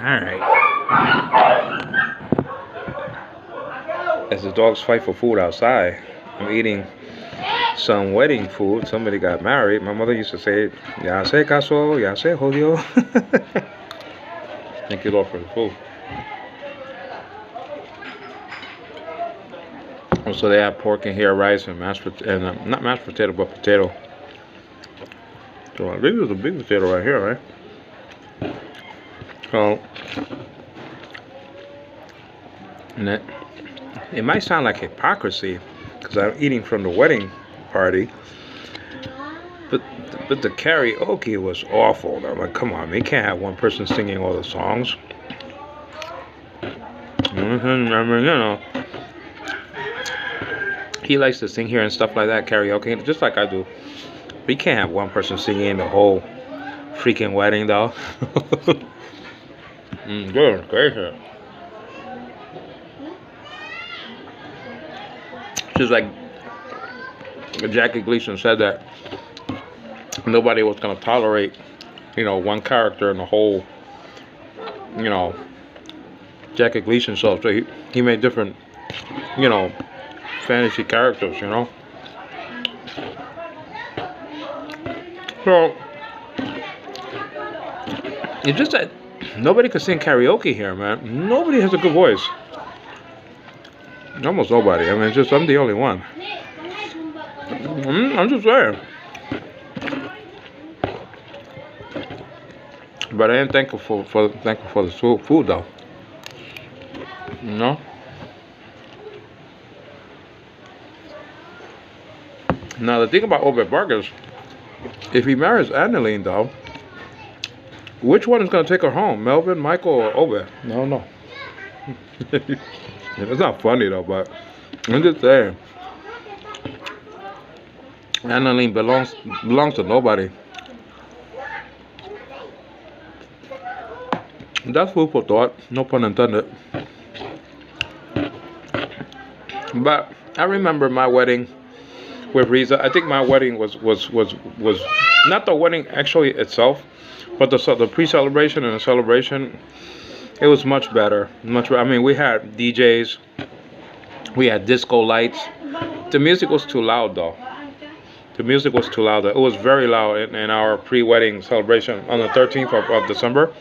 Alright. As the dogs fight for food outside, I'm eating some wedding food. Somebody got married. My mother used to say, ya se casó, ya se jodió. Thank you, Lord, for the food. So they have pork in here, rice, and mashed potato, and not mashed potato, but potato. So I think there's a big potato right here, right? So, and it might sound like hypocrisy because I'm eating from the wedding party, but the karaoke was awful. I'm like, come on, man, you can't have one person singing all the songs. I mean, you know, he likes to sing here and stuff like that, karaoke, just like I do. But you can't have one person singing the whole freaking wedding, though. Good, gracious. Just like Jackie Gleason said that nobody was going to tolerate, you know, one character in the whole, you know, Jackie Gleason show. So he made different, you know, fantasy characters, you know. So it's just that nobody could sing karaoke here, man. Nobody has a good voice. Almost nobody. I mean, it's just I'm the only one. I'm just saying. But I am thankful for the food though. You know. Now the thing about Obed Burgers, if he marries Annalene though, which one is gonna take her home, Melvin, Michael, or Obed? No. It's not funny though, but I'm just saying. Annalene belongs to nobody. That's food for thought, no pun intended. But I remember my wedding with Riza. I think my wedding was not the wedding actually itself, but the pre-celebration and the celebration. It was much better. I mean, we had DJs, we had disco lights. The music was too loud though. The music was too loud. It was very loud in our pre-wedding celebration on the 13th of December.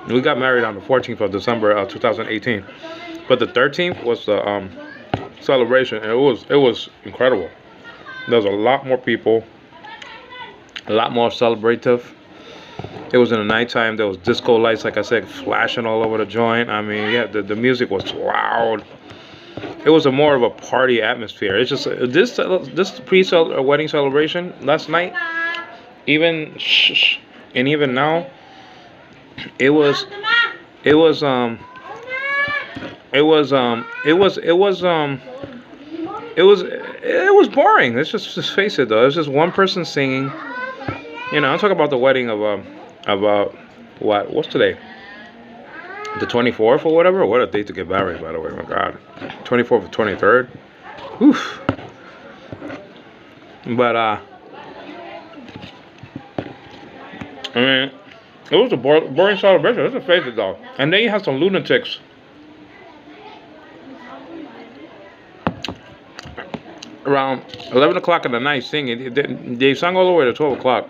We got married on the 14th of December 2018. But the 13th was the celebration, and it was incredible. There was a lot more people, a lot more celebrative. It was in the nighttime. There was disco lights, like I said, flashing all over the joint. I mean, yeah, the music was loud. It was more of a party atmosphere. It's just this pre-wedding celebration last night, even now, it was boring. Let's just face it though. It's just one person singing. You know, I'm talking about the wedding of what's today? The 24th or whatever. What a date to get married, by the way. My God, 24th or 23rd. Oof. But I mean, it was a boring celebration. Let's just face it though. And then you have some lunatics. Around 11 o'clock in the night singing. They sang all the way to 12 o'clock.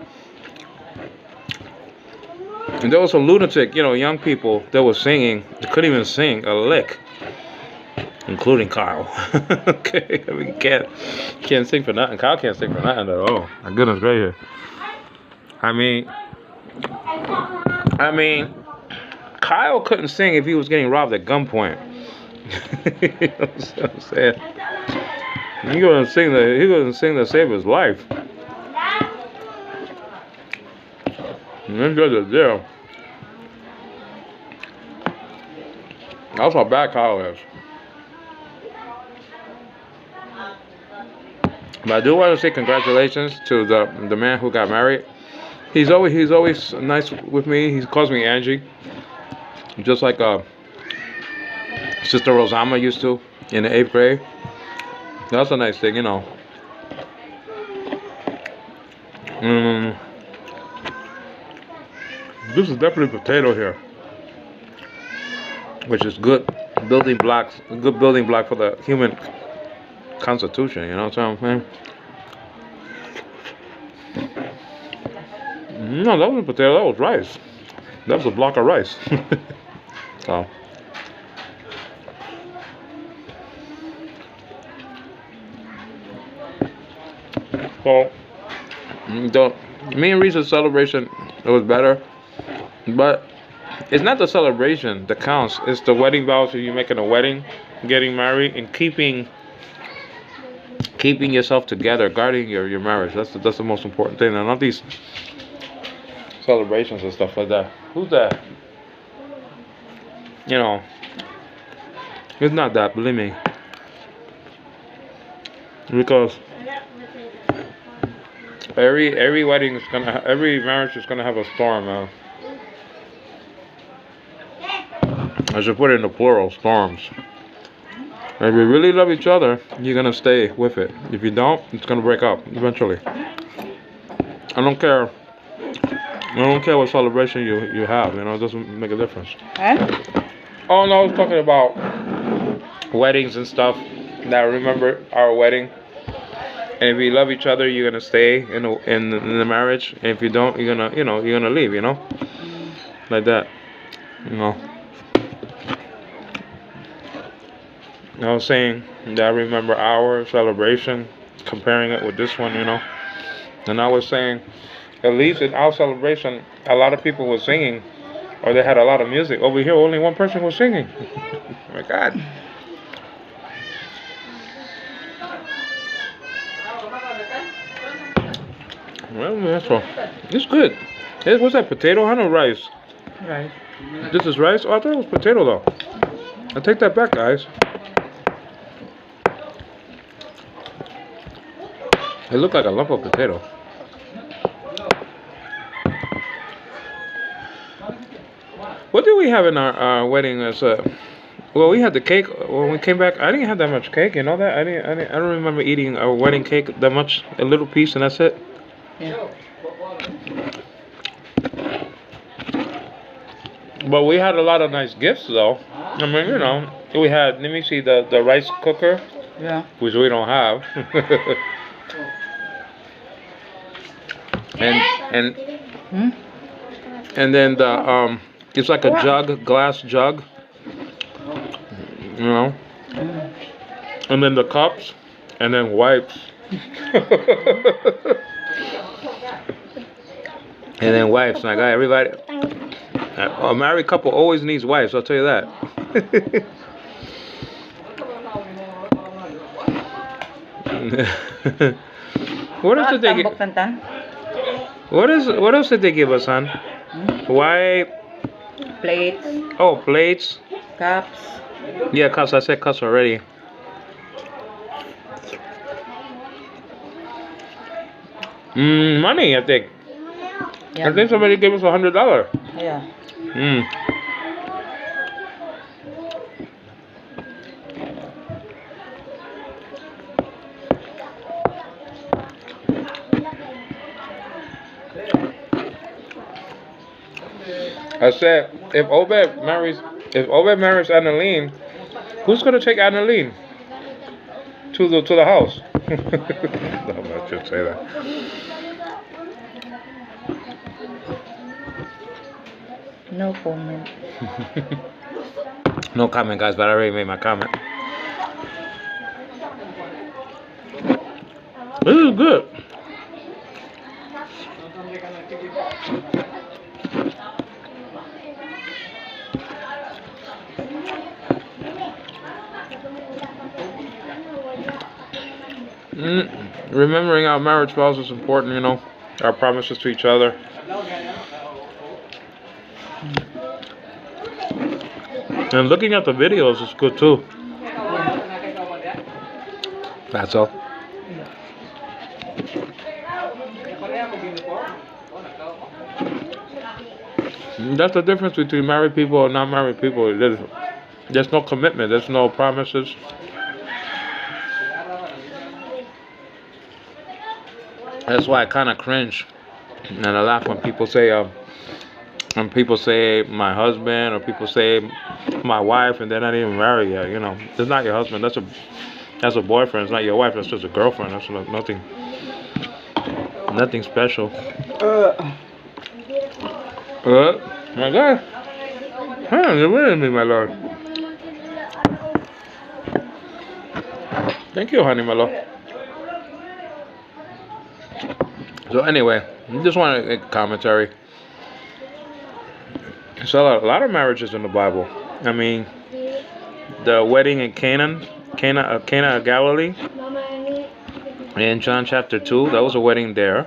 And there was a lunatic, you know, young people that was singing. They couldn't even sing a lick, including Kyle. Okay, I mean, can't sing for nothing. Kyle can't sing for nothing at all. My goodness gracious. I mean, Kyle couldn't sing if he was getting robbed at gunpoint. You know what I'm saying? He couldn't sing to save his life. And that's the deal. That's how bad Kyle is. But I do want to say congratulations to the man who got married. He's always nice with me. He calls me Angie, just like Sister Rosama used to in the 8th grade. That's a nice thing, you know. This is definitely potato here. which is good building blocks, a good building block for the human constitution. You know what I'm saying? No, that wasn't potato. That was rice. That was a block of rice. So. So, me and Reese's celebration, it was better, but it's not the celebration that counts. It's the wedding vows. You making a wedding, getting married, and keeping yourself together, guarding your marriage. That's the most important thing. And not these celebrations and stuff like that. Who's that? You know, it's not that. Believe me, because every wedding is every marriage is gonna have a storm, man. I should put it in the plural, storms. If you really love each other, you're gonna stay with it. If you don't, it's gonna break up eventually. I don't care. I don't care what celebration you have. You know, it doesn't make a difference. Oh no, I was talking about weddings and stuff. Now remember our wedding. And if you love each other, you're gonna stay in the marriage. And if you don't, you're gonna leave. You know, like that. You know. I was saying that I remember our celebration, comparing it with this one. You know, and I was saying, at least in our celebration, a lot of people were singing, or they had a lot of music. Over here, only one person was singing. Oh my God. Well, that's all. It's good. Hey, what's that, potato, huh, or rice? Rice. This is rice? Oh, I thought it was potato, though. I take that back, guys. It looked like a lump of potato. What did we have in our wedding as a... Well, we had the cake when we came back. I didn't have that much cake, you know that? I don't remember eating a wedding cake that much. A little piece and that's it. Yeah. But we had a lot of nice gifts, though. I mean, you know, we had, let me see, the rice cooker. Yeah. Which we don't have. and then the it's like a jug, glass jug. You know. And then the cups, and then wipes. And then wipes. Like everybody, a married couple always needs wipes. I'll tell you that. What else did they give? What else did they give us, hon? Wipe. Plates. Oh, plates. Cups. Yeah, cups. I said cups already. Money, I think. Yeah. I think somebody gave us $100. Yeah. I said, if Obed marries Annalene, who's gonna take Annalene to the house? No, I should say that. No comment. No comment, guys, but I already made my comment. This is good. Remembering our marriage vows is important, you know, our promises to each other. And looking at the videos is good too. That's all. That's the difference between married people and not married people. There's no commitment. There's no promises. That's why I kind of cringe and I laugh when people say, And people say my husband, or people say my wife, and they're not even married yet. You know, it's not your husband. That's a boyfriend. It's not your wife. That's just a girlfriend. That's nothing special. My God. Huh, you're with me, my lord. Thank you, honey, my lord. So anyway, I just want a commentary. So a lot of marriages in the Bible. I mean, the wedding in Cana of Galilee, in John chapter 2, that was a wedding there.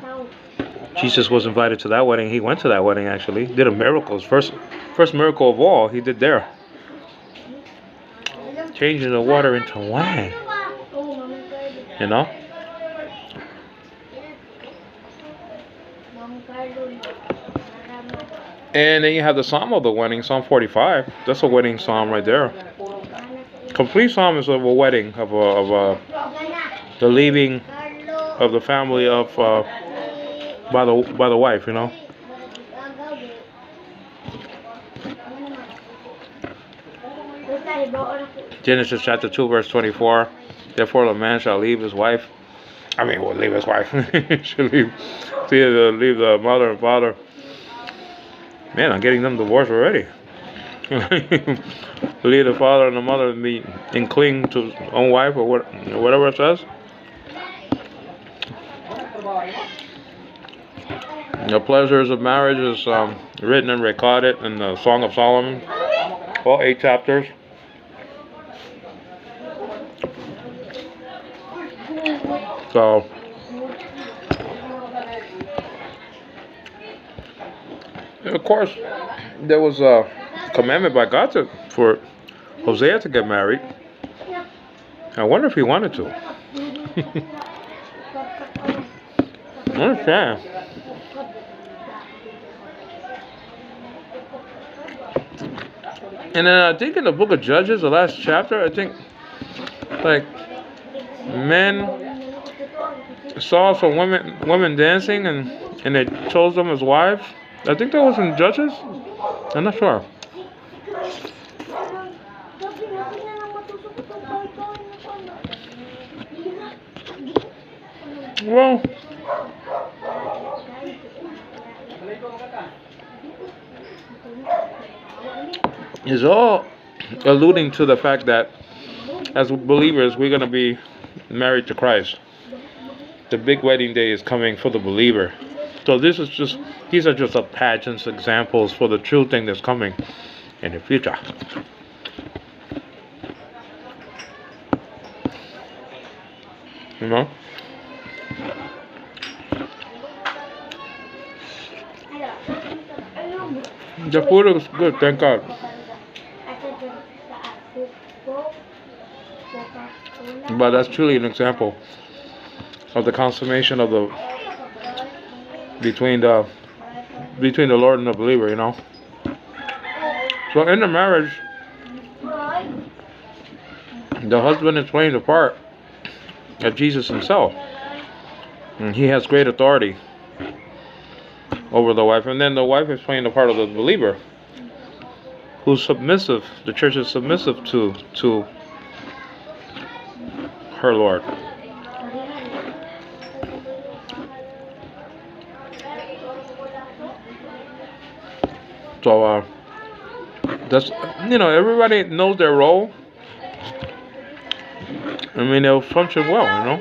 Jesus was invited to that wedding. He went to that wedding actually. Did a miracle. First miracle of all he did there. Changing the water into wine. You know? And then you have the Psalm of the wedding, Psalm 45. That's a wedding psalm right there. Complete psalm is of a wedding, of the leaving of the family of by the wife, you know. Genesis chapter 2 verse 24. Therefore the man shall leave his wife. Will leave his wife. Should leave the mother and father. Man, I'm getting them divorced already. Leave the father and the mother and cling to his own wife, or whatever it says. The pleasures of marriage is written and recorded in the Song of Solomon, all 8 chapters. So, of course, there was a commandment by God for Hosea to get married. I wonder if he wanted to. I understand. And then I think in the book of Judges, the last chapter, I think, like, men saw some women dancing and they chose them as wives. I think that was in Judges. I'm not sure. Well, it's all alluding to the fact that as believers, we're going to be married to Christ. The big wedding day is coming for the believer. So these are just the pageants, examples for the true thing that's coming in the future. You know? The food is good, thank God. But that's truly an example of the consummation of between the Lord and the believer, you know. So in the marriage, the husband is playing the part of Jesus himself, and he has great authority over the wife, and then the wife is playing the part of the believer, who's submissive. The church is submissive to her Lord. So that's, everybody knows their role. They'll function well, you know.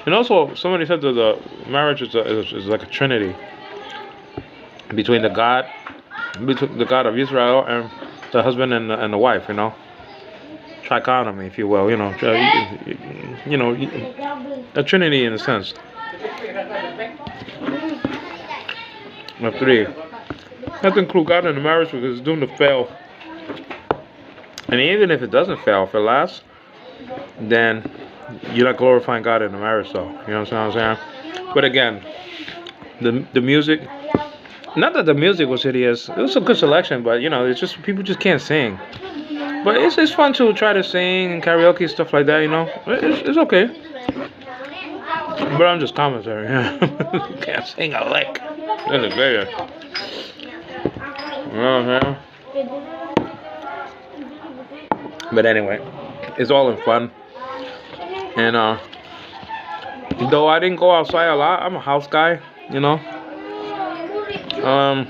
And also, somebody said that the marriage is like a trinity between the God of Israel and the husband and the wife, you know. Trichotomy, if you will, a trinity in a sense. Of 3. Not to include God in the marriage because it's doomed to fail. And even if it doesn't fail, if it lasts, then you're not glorifying God in the marriage, though. You know what I'm saying? But again, the music, not that the music was hideous. It was a good selection, but it's just people just can't sing. But it's fun to try to sing and karaoke stuff like that. It's okay. But I'm just commentary. Can't sing a lick. That's very. Uh-huh. But anyway, it's all in fun. And though I didn't go outside a lot, I'm a house guy, you know. I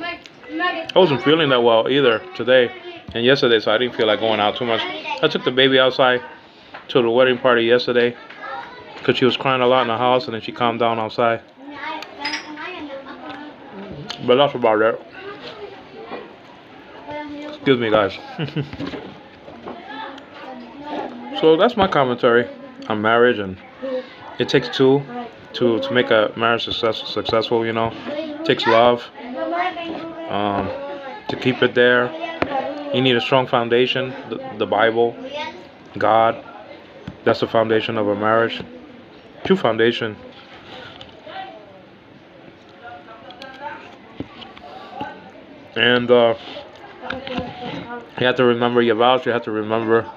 wasn't feeling that well either today and yesterday, so I didn't feel like going out too much. I took the baby outside to the wedding party yesterday because she was crying a lot in the house, and then she calmed down outside. But that's about it. Excuse me, guys. So that's my commentary on marriage, and it takes two to make a marriage successful. You know, it takes love to keep it there. You need a strong foundation, the Bible, God. That's the foundation of a marriage. True foundation. And you have to remember your vows. You have to remember,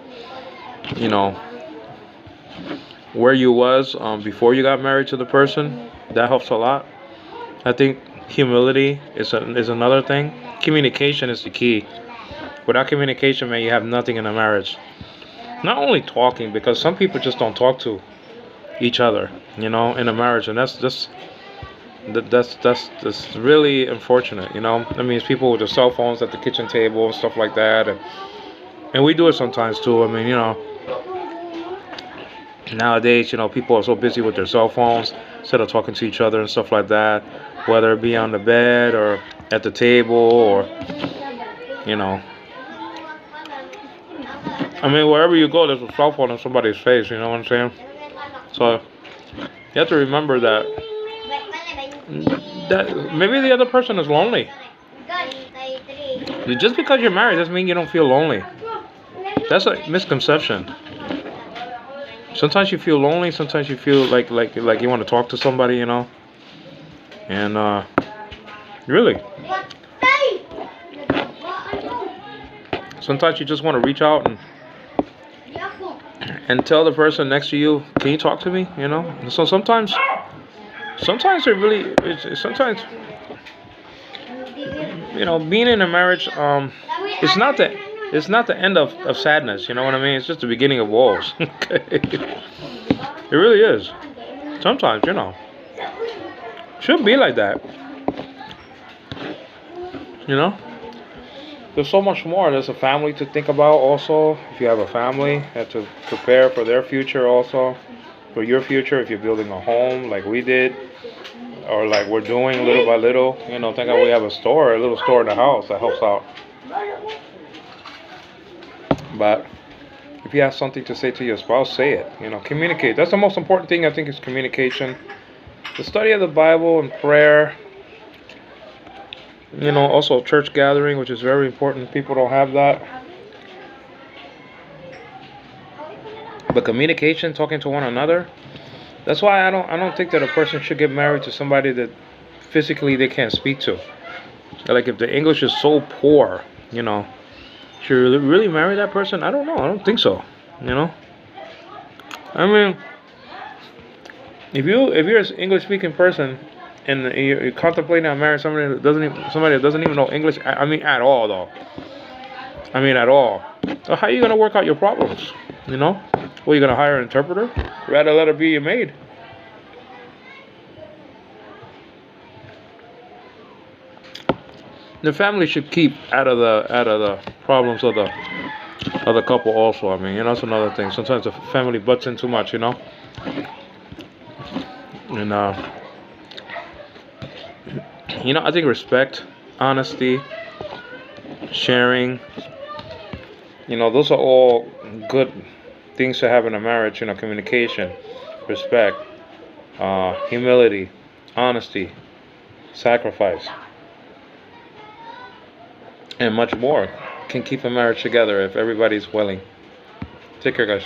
you know, where you was before you got married to the person. That helps a lot. I think humility is another thing. Communication is the key. Without communication, man, you have nothing in a marriage. Not only talking, because some people just don't talk to each other, you know, in a marriage, and that's really unfortunate, you know. I mean, it's people with their cell phones at the kitchen table and stuff like that, and we do it sometimes too. I mean, you know, nowadays, you know, people are so busy with their cell phones instead of talking to each other and stuff like that, whether it be on the bed or at the table or, you know. I mean, wherever you go, there's a cell phone in somebody's face, you know what I'm saying? So, you have to remember that maybe the other person is lonely. Just because you're married doesn't mean you don't feel lonely. That's a misconception. Sometimes you feel lonely, sometimes you feel like you want to talk to somebody, you know? And, really. Sometimes you just want to reach out and tell the person next to you, can you talk to me, you know? So sometimes it really, sometimes, you know, being in a marriage, it's not the end of sadness, you know what I mean? It's just the beginning of woes. It really is. Sometimes, you know. Shouldn't be like that. You know? There's so much more. There's a family to think about also. If you have a family, you have to prepare for their future also. For your future, if you're building a home like we did, or like we're doing little by little, you know, think of we have a little store in the house that helps out. But if you have something to say to your spouse, say it. You know, communicate. That's the most important thing, I think, is communication. The study of the Bible and prayer. You know, also church gathering, which is very important. People don't have that. But communication, talking to one another. That's why I don't think that a person should get married to somebody that physically they can't speak to. Like if the English is so poor, you know, should you really marry that person? I don't know. I don't think so. You know. I mean, if you're an English speaking person and you're contemplating on marrying somebody that doesn't even know English, I mean at all though. I mean at all. So how are you gonna work out your problems? You know? Well, you gonna hire an interpreter? Rather let her be your maid. The family should keep out of the problems of the couple also. I mean, you know, that's another thing. Sometimes the family butts in too much, you know. And you know, I think respect, honesty, sharing, you know, those are all good things to have in a marriage. You know, communication, respect, humility, honesty, sacrifice, and much more can keep a marriage together if everybody's willing. Take care, guys.